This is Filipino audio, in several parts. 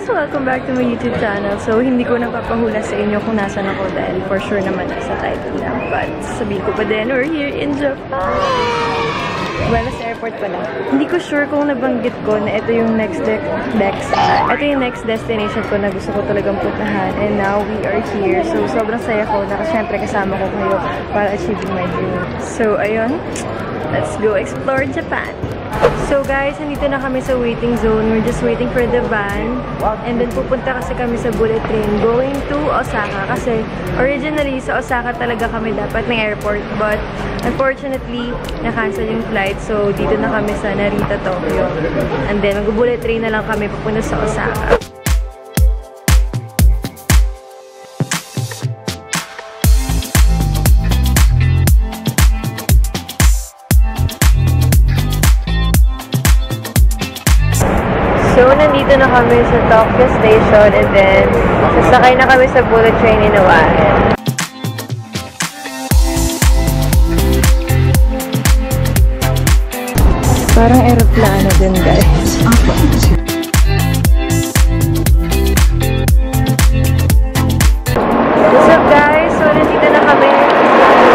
guys! Welcome back to my YouTube channel. So, hindi ko napapahula sa inyo kung nasan ako dahil for sure naman nasa title lang. But, sabihin ko pa din, we're here in Japan! Well, sa airport pala. Hindi ko sure kung nabanggit ko na ito yung next destination ko na gusto ko talagang puntahan. And now, we are here. So, sobrang saya ko na syempre kasama ko kayo para achieving my dream. So, ayun. Let's go explore Japan! So guys, nandito na kami sa waiting zone. We're just waiting for the van. And then pupunta kasi kami sa bullet train going to Osaka. Kasi originally sa Osaka talaga kami dapat ng airport. But unfortunately, na-cancel yung flight. So dito na kami sa Narita, Tokyo. And then mag-bullet train na lang kami papunta sa Osaka. So, nandito na kami sa Tokyo Station and then sasakay na kami sa bullet train in Iwahe. Parang aeroplano din, guys. What's up, guys? So, nandito na kami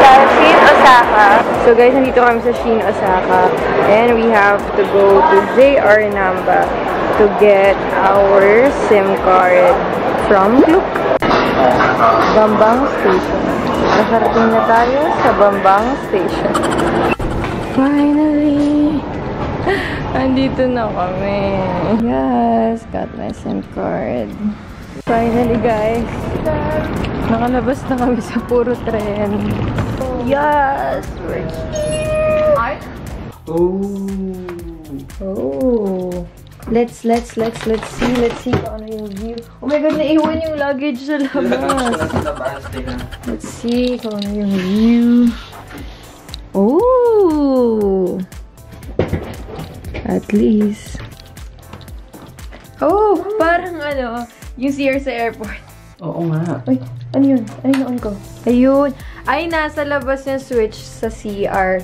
sa Shin, Osaka. So, guys, nandito kami sa Shin, Osaka. And we have to go to JR Namba to get our SIM card from Bambang Station. Nakarating na tayo sa Bambang Station. Finally! Andito na kami. Yes! Got my SIM card. Finally, guys. Nakalabas na kami sa puro tren. Yes! We're here! Oh! Let's see kung ano yung view. Oh my god, naiwan yung luggage sa labas. Let's see kung ano yung view. Oh! At least. Oh! Parang ano, yung CR sa airport. Oo nga. Ay, ano yun? Ay, noon ko. Ayun. Ay, nasa labas yung switch sa CR.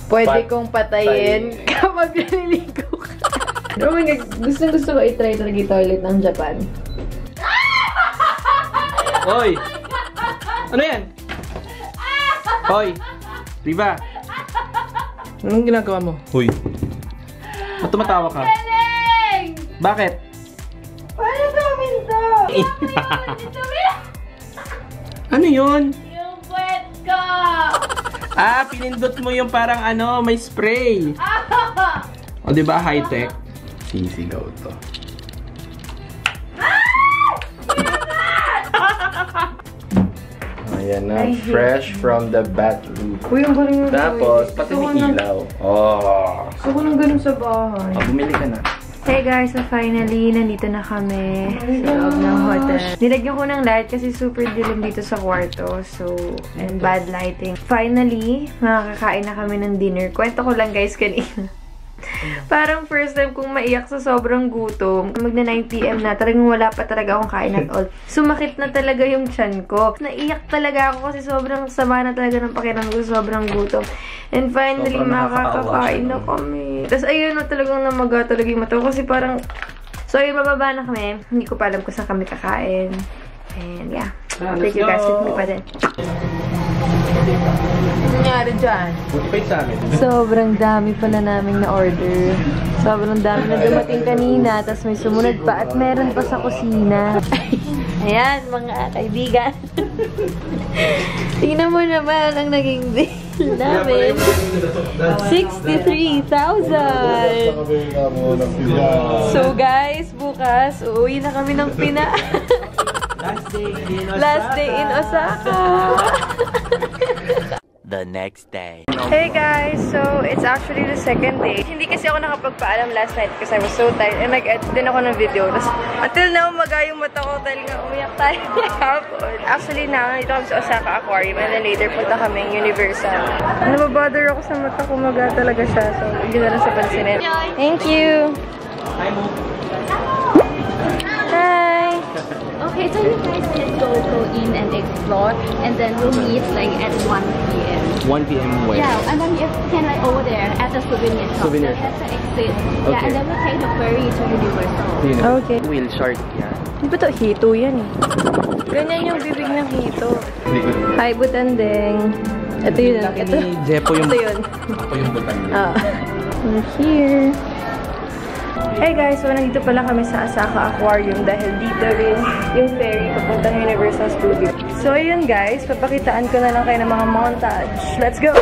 Pwede kong patayin kapag naliligo ka. Oh my god, gusto ko i-try talaga yung toilet ng Japan. Hoy! Ano yan? Hoy! Riva! Anong ginagawa mo? Hoy! Ba't tumatawa ka? Galing! Bakit? Paano ito minto? Ano yun? Yung puwet ko! Ah, pinindot mo yung parang ano, may spray. O diba, high-tech? Sisigaw to. Ayan na, fresh from the bathroom. Uy, ang galing yung Tapos, pati may ilaw. Oh. Gusto ko nang ganun sa bahay. Oh, bumili ka na. Hey guys, so finally, nandito na kami sa loob ng hotel. Nilagyan ko ng light kasi super dilim dito sa kwarto. So, and bad lighting. Finally, makakakain na kami ng dinner. Kwento ko lang guys kanina. Parang first time kong maiyak sa sobrang gutom. Magna 9 PM na, talagang wala pa talaga akong kain at all. Sumakit na talaga yung tiyan ko. Naiyak talaga ako kasi sobrang sama na talaga ng pakiramdam ko, sobrang gutom. And finally, makakakain na kami. Tapos ayun na talagang namaga talaga yung mata ko kasi parang... So ayun, bababa na kami. Hindi ko pa alam kung saan kami kakain. And yeah, thank you guys with me pa din. Nangyari dyan? Sobrang dami pala naming na-order. Sobrang dami na dumating kanina. Tapos may sumunod pa. At meron pa sa kusina. Ayan, mga kaibigan. Tingnan mo naman ang naging bill namin. 63,000! So guys, bukas, uuwi na kami ng Pinas. Last day in Osaka. The next day. Hey guys! So, it's actually the second day. Hindi kasi ako nakapagpaalam last night because I was so tired and nag-edit din ako ng video. Tapos, until now, maga yung mata ko dahil nga umiyak tayo hapon. Actually, now, nandito kami sa Osaka Aquarium and then later punta kami Universal. Nababother ako sa mata ko, maga talaga siya. So, hindi na lang sa pansinin. Thank you! Okay, so you guys can go in and and explore, and then we'll meet like at 1 p.m. 1 p.m. where? Yeah, and then you can like over there at the souvenir shop. Souvenir So that's the exit. Okay. Yeah, and then we'll take the ferry to Universal. Okay. Wheel shark yan. Di ba ito? Hito yan eh. Ganyan yung bibig ng hito. Hi, Butandeng. Ito yun. Laki ni Jeppo yung... Ito yun. Ako yung butandeng. We're here. Hey guys, so nandito pala kami sa Asaka Aquarium dahil dito rin yung ferry papuntang Universal Studios. So ayun guys, papakitaan ko na lang kayo ng mga montage. Let's go!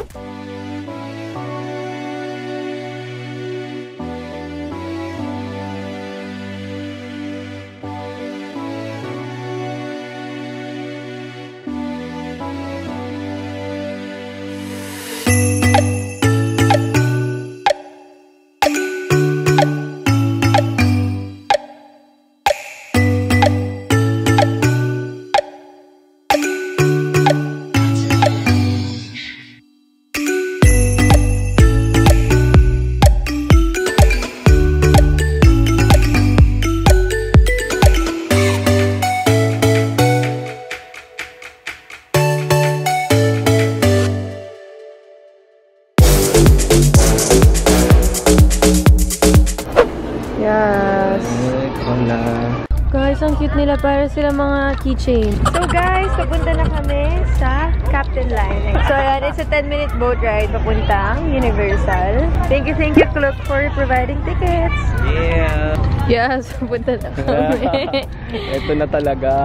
Guys, ang cute nila. Para sila mga keychain. So guys, papunta na kami sa Captain Line. So ayan, it's a 10-minute boat ride papuntang Universal. Thank you, Klook, for providing tickets. Yeah! Yes, papunta na kami. Ito na talaga.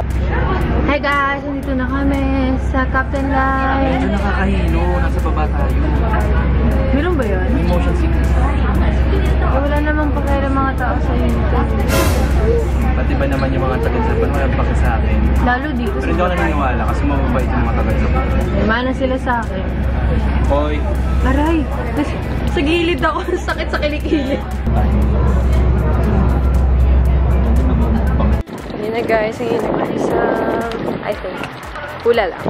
Hi guys, nandito na kami sa Captain Line. Ito nakakahilo. Nasa baba tayo. Meron ba yun? Motion sickness. Wala namang pakailan mga tao sa YouTube. Pati ba naman yung mga taga-Japan, walang paki sa akin. Lalo dito Pero hindi ako naniniwala kasi mababait yung mga taga-Japan. Mana sila sa akin. Hoy! Aray! Sa gilid ako. Sakit sa kilikili. Yun na guys, ang Universal. I think. Hula lang.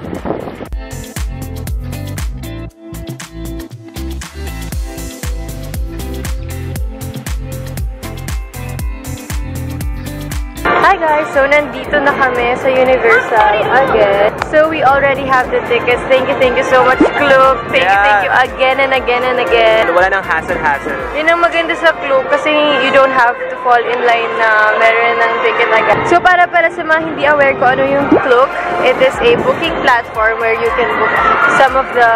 Hi guys! So, nandito na kami sa Universal again. So, we already have the tickets. Thank you so much, Klook. Thank you again and again and again. Wala nang hassle-hassle. Yun ang maganda sa Klook kasi you don't have to fall in line na meron ng ticket agad. So, para sa mga hindi aware ko ano yung Klook, it is a booking platform where you can book some of the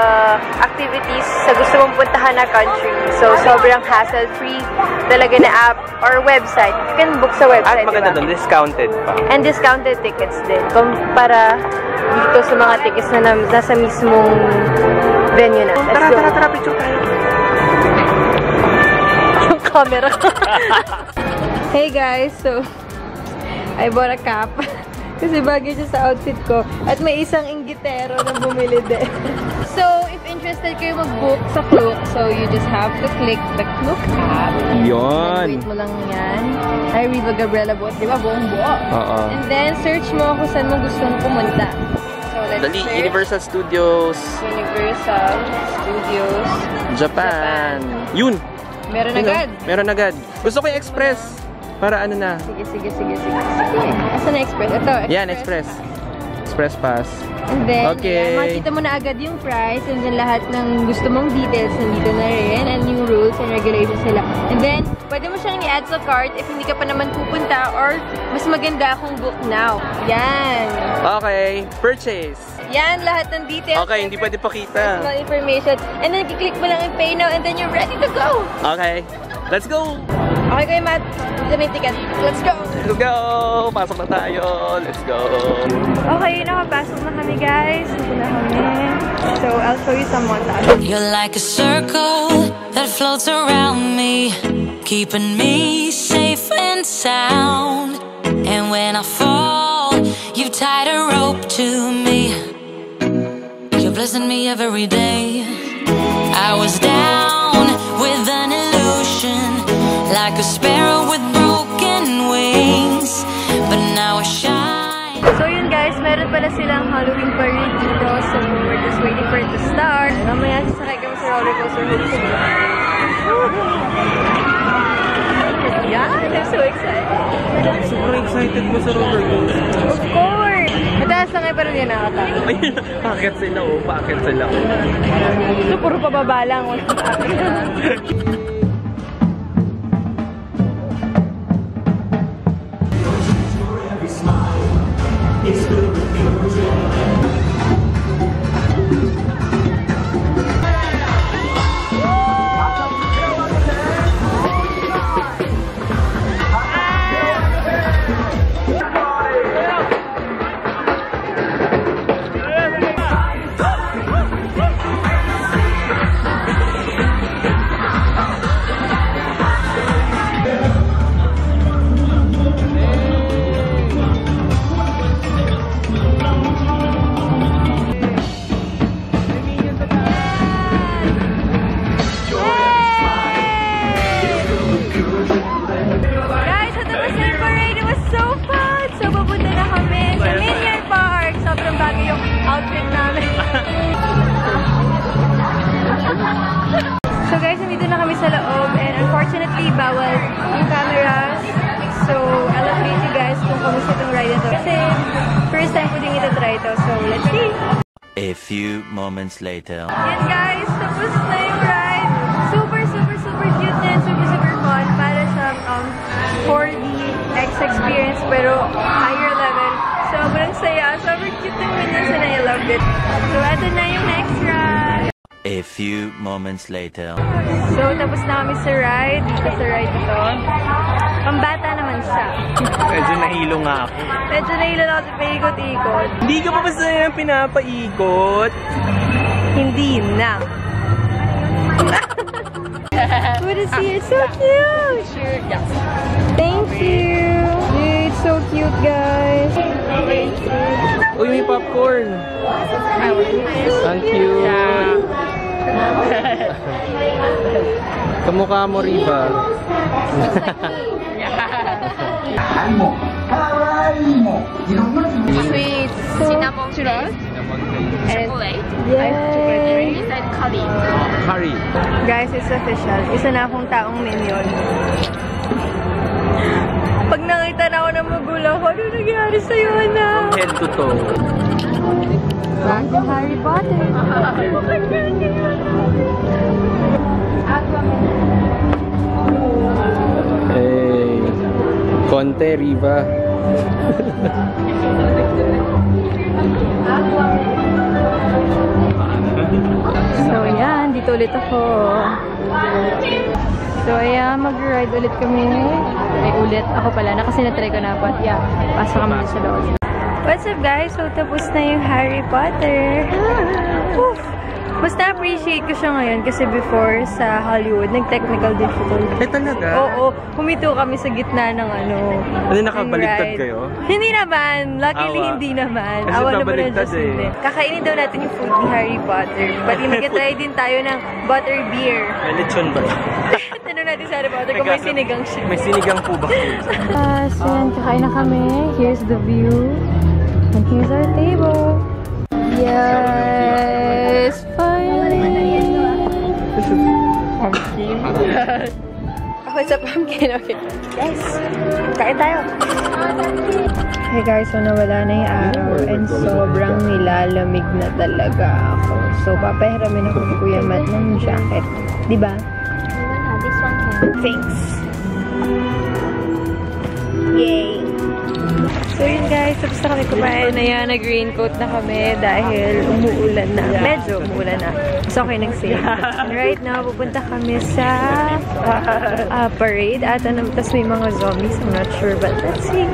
activities sa gusto mong puntahan na country. So, sobrang hassle-free talaga na app or website. You can book sa website, At maganda doon, discounted pa. And discounted tickets din. Kumpara dito sa mga tickets na nasa mismong venue na. Tara, picture tayo. Yung camera. Hey guys, so I bought a cap. Kasi bagay siya sa outfit ko. At may isang inggitero na bumili din. So, if interested kayo mag-book sa Klook, so you just have to click the Klook app. Yun! Wait mo lang yan. I Riva Gabriela Boat, di ba? Buong buo. Oo. And then, search mo kung saan mo gustong pumunta. So, let's Dali, search. Universal Studios. Universal Studios. Japan. Yun! Meron agad. Meron agad. Gusto ko yung express. Para ano na. Sige. Asan na express? Ito, express. Yan, express. Express pass. And then, okay. makikita mo na agad yung price and then lahat ng gusto mong details nandito na rin and yung rules and regulations nila. And then, pwede mo siyang i-add sa cart if hindi ka pa naman pupunta or mas maganda kung book now. Yan. Okay. Purchase. Yan, lahat ng details. Okay, hindi pwede pakita. Personal information. And then, kiklik mo lang yung pay now and then you're ready to go. Okay. Let's go! Okay kayo, Matt. Dito may ticket. Let's go! Let's go! Pasok na tayo! Let's go! Okay, nakapasok na kami, guys. Dito na kami. So, I'll show you some montage. You're like a circle that floats around me, keeping me safe and sound. And when I fall, you tied a rope to me. You're blessing me every day. I was down with an illusion, like a sparrow with broken wings, but now I shine. So yun guys, meron pala silang Halloween parade dito. So we're just waiting for it to start. Mamaya sasakay kami sa roller coaster. Yeah, I'm so excited. Super excited mo sa roller coaster. Of course! Mataas lang pero hindi nakakatawa. Bakit sila oh? Bakit sila oh? So, puro pababa lang. So guys, nandito na kami sa loob and unfortunately, bawal yung cameras. So, I'll update you guys kung kamusta itong ride ito. Kasi, first time ko din ito-try ito. So, let's see! A few moments later. Yan guys, tapos na yung ride. Super cute and super fun para sa 4DX experience pero higher level. Sobrang saya. Super cute ng minions and I loved it. So, ito na yung next ride. A few moments later. So, tapos na kami sa ride. Dito sa ride ito. Pambata naman siya. Medyo nahilo nga ako. Medyo nahilo na ako sa paikot-ikot. Hindi ka pa basta yung pinapaikot? Hindi na. What is he? It's so cute! Sure, yes. Thank you! Dude, it's so cute, guys. Uy, may popcorn! Thank you! Kamukha mo, Riva. Sweet cinnamon churros and chocolate. Yay! Inside curry. Curry. Guys, it's official. Isa na akong taong minion. Pag nakita na ako ng magulang ko, ano nangyari sa'yo, anak? From head to toe. Harry Potter. Hey, konti, Riva. So, yan. Dito ulit ako. So, ayan. Mag-ride ulit kami. Ay, ulit. Ako pala. Kasi na-try ko na po. Yeah. Pasok kami sa loob. What's up, guys? So, tapos na yung Harry Potter. Woof! Mas na-appreciate ko siya ngayon kasi before sa Hollywood, nag-technical difficulty. Eh, talaga? Oo. Humito kami sa gitna ng ano. Ano, nakabaliktad kayo? Hindi naman. Luckily, Awa. hindi naman. Kasi Awa naman ng nabaliktad Diyos hindi. Kakainin daw natin yung food ni Harry Potter. Pati mag-try din tayo ng butter beer. May lechon ba? Tanong natin sa Harry Potter kung may sinigang siya. May sinigang po ba? So yan, kakain na kami. Here's the view. And here's our table. Yes! Finally! Pumpkin. Ako sa pumpkin. Okay. Yes! Kain tayo. Hey guys, so nawala na yung araw and sobrang nilalamig na talaga ako. So, papahiramin ako ni Kuya Matt ng jacket. Diba? This one can. Thanks! Yay! So yun guys, tapos na kami kumain na yan, nag-raincoat na kami dahil umuulan na. Medyo umuulan na. So okay nang safe. And right now, pupunta kami sa parade at tapos may mga zombies. I'm not sure, but let's see.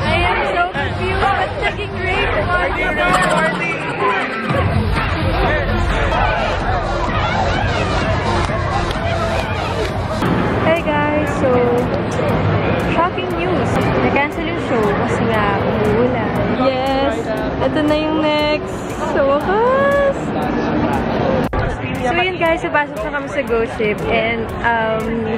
I am so confused. Ba't naging rain? Hey guys, so shocking news. Na-cancel yung show kasi nga umuulan. Yes, ito na yung next. So wakas. So yun guys, pasok na kami sa Ghost Ship and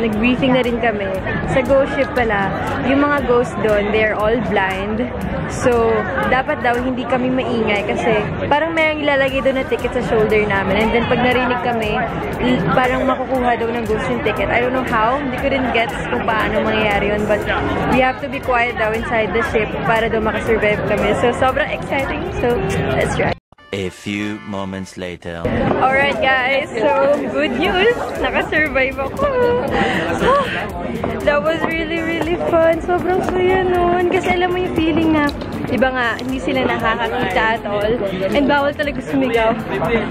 nag-briefing na rin kami. Sa Ghost Ship pala, yung mga ghosts doon, they're all blind. So, dapat daw hindi kami maingay kasi parang mayroong ilalagay doon na ticket sa shoulder namin. And then pag narinig kami, parang makukuha daw ng ghost yung ticket. I don't know how, hindi ko rin gets kung paano mangyayari yun. But we have to be quiet daw inside the ship para daw makasurvive kami. So, sobrang exciting. So, let's try. A few moments later. Alright guys, so good news! Nakasurvive ako! That was really, really fun. Sobrang saya nun. Kasi alam mo yung feeling na, iba nga, hindi sila nakakakita at all. And bawal talaga sumigaw.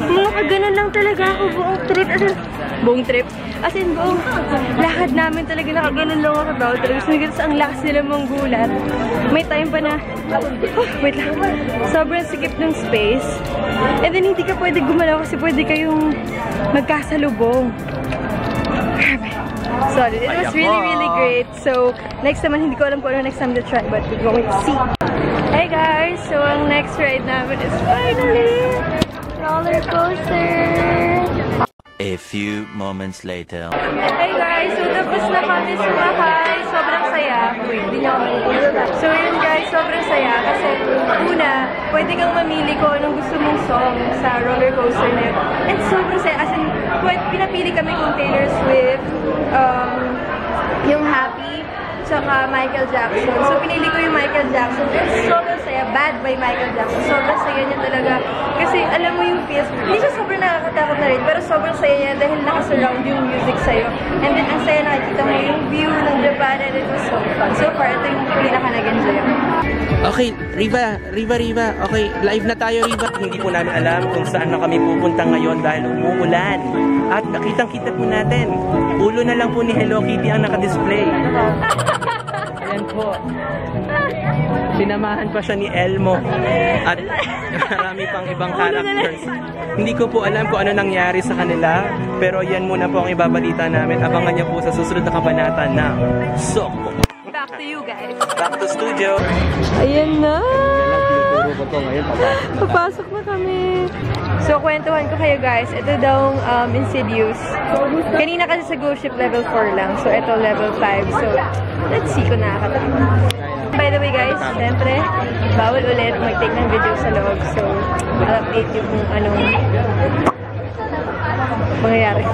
Mga kaganan lang talaga ako buong trip. Buong trip? As in, buong lakad namin talaga nakaganan lang ako. Bawal talaga sumigaw. Tapos ang lakas nila manggulat. May time pa na, wait lang. Sobrang sikip ng space. And then hindi ka pwede gumalaw kasi pwede kayong magkasalubong. Grabe. Solid. It was really, really great. So, next naman, hindi ko alam kung ano next time to try, but we're going to see. Hey guys! So, ang next ride namin is finally roller coaster! A few moments later. Hey guys! So, tapos na kami sumakay. Sobrang saya. Wait, hindi niyo So, yun guys, sobrang saya. Kasi, una, pwede kang mamili ko anong gusto mong song sa roller coaster na yun. And sobrang saya. As in, pinapili kami kung Taylor Swift, yung Happy, tsaka Michael Jackson. So, pinili ko yung Michael Jackson. And sobrang saya. Bad by Michael Jackson. Sobrang saya niya talaga. Kasi, alam mo yung feels. Hindi siya sobrang nakakatakot na rin. Pero sobrang saya niya dahil nakasurround yung music sa'yo. And then, ang saya nakikita mo yung view ng Japan. And it was so fun. So far, ito yung pinaka-nag-enjoy ako. Okay, Riva. Okay, live na tayo, Riva. Hindi po namin alam kung saan na kami pupunta ngayon dahil umuulan. At nakitang-kita po natin. Ulo na lang po ni Hello Kitty ang naka-display. Ayan po. Sinamahan pa siya ni Elmo. At marami pang ibang characters. Hindi ko po alam kung ano nangyari sa kanila. Pero yan muna po ang ibabalita namin. Abangan niyo po sa susunod na kabanata ng Soko. Back to you guys. Back to studio. Ayan na! Papasok na kami. So, kwentuhan ko kayo guys. Ito daw Insidious. Kanina kasi sa Ghost Ship level 4 lang. So, ito level 5. So, let's see kung nakakatawa. By the way guys, syempre, bawal ulit mag-take ng video sa loob. So, I'll update you kung anong mangyayari.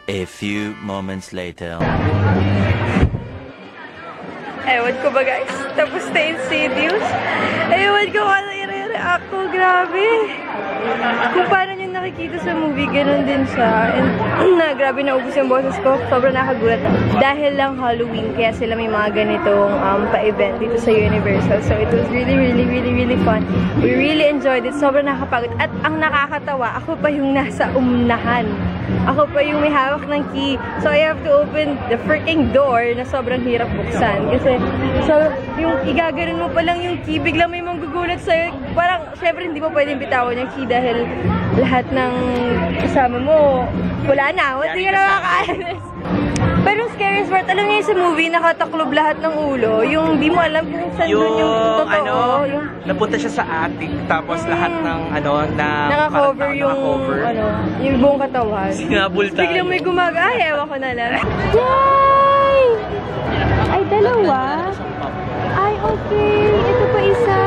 A few moments later. Ewan ko ba guys? Tapos na Insidious? Ewan ko kung ano i-react ko. Grabe. Kung paano nyo nakikita sa movie, ganun din siya. And grabe na ubus yung boses ko. Sobrang nakagulat. Dahil lang Halloween, kaya sila may mga ganitong pa-event dito sa Universal. So it was really, really, really, really fun. We really enjoyed it. Sobrang nakapagod. At ang nakakatawa, ako pa yung nasa umnahan. Ako pa yung may hawak ng key. So I have to open the freaking door na sobrang hirap buksan. Kasi, so, yung igaganon mo pa lang yung key, biglang may manggugulat sa'yo. Parang, syempre, hindi mo pwedeng bitawan yung key dahil lahat ng kasama mo, wala na. Hindi ka na makakaalis. Pero yung scariest part, alam niyo sa movie, nakataklob lahat ng ulo. Yung di mo alam kung saan doon yung totoo. Yung napunta siya sa attic, tapos lahat ng, naka-cover yung, yung buong katawan. Sinabul tayo. Biglang may ay, ewan ko na lang. Yay! Ay, dalawa? Ay, okay. Ito pa isa.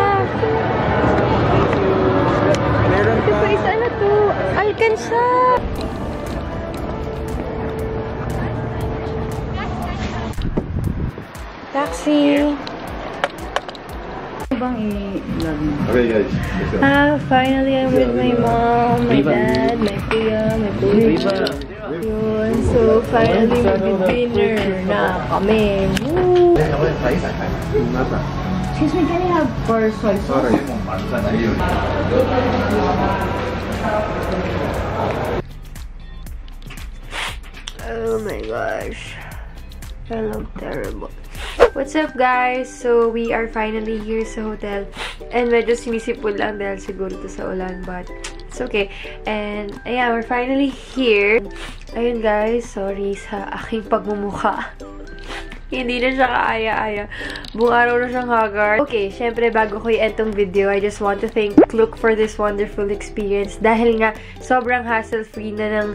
Ito pa isa na to. Alkansya! Taxi! Okay guys. Finally I'm with my mom, my dad, my kuya, my kuya. Yun. So, finally mag-dinner na kami. Woo! Excuse me, can I have for soy sauce? Oh my gosh. I look terrible. What's up guys? So, we are finally here sa hotel. And medyo sinisipul lang dahil siguro to sa ulan. But, it's okay. And, ayan, we're finally here. Ayun guys, sorry sa aking pagmumukha. Hindi na siya kaaya-aya. Buong araw na siyang haggard. Okay, syempre bago ko i-end tong video, I just want to thank Klook for this wonderful experience. Dahil nga, sobrang hassle-free na ng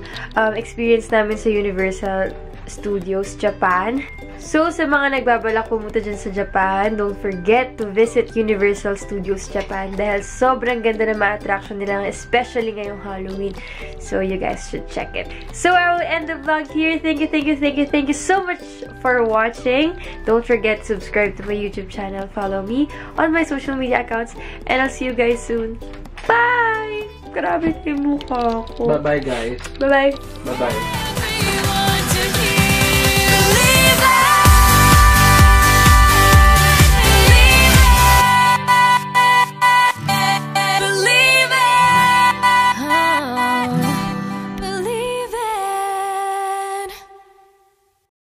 experience namin sa Universal Studios Japan. So, sa mga nagbabalak pumunta dyan sa Japan, don't forget to visit Universal Studios Japan dahil sobrang ganda ng mga attraction nila, especially ngayong Halloween. So, you guys should check it. So, I will end the vlog here. Thank you so much for watching. Don't forget to subscribe to my YouTube channel. Follow me on my social media accounts. And I'll see you guys soon. Bye! Grabe yung mukha ko. Bye-bye, guys. Bye-bye. Bye-bye.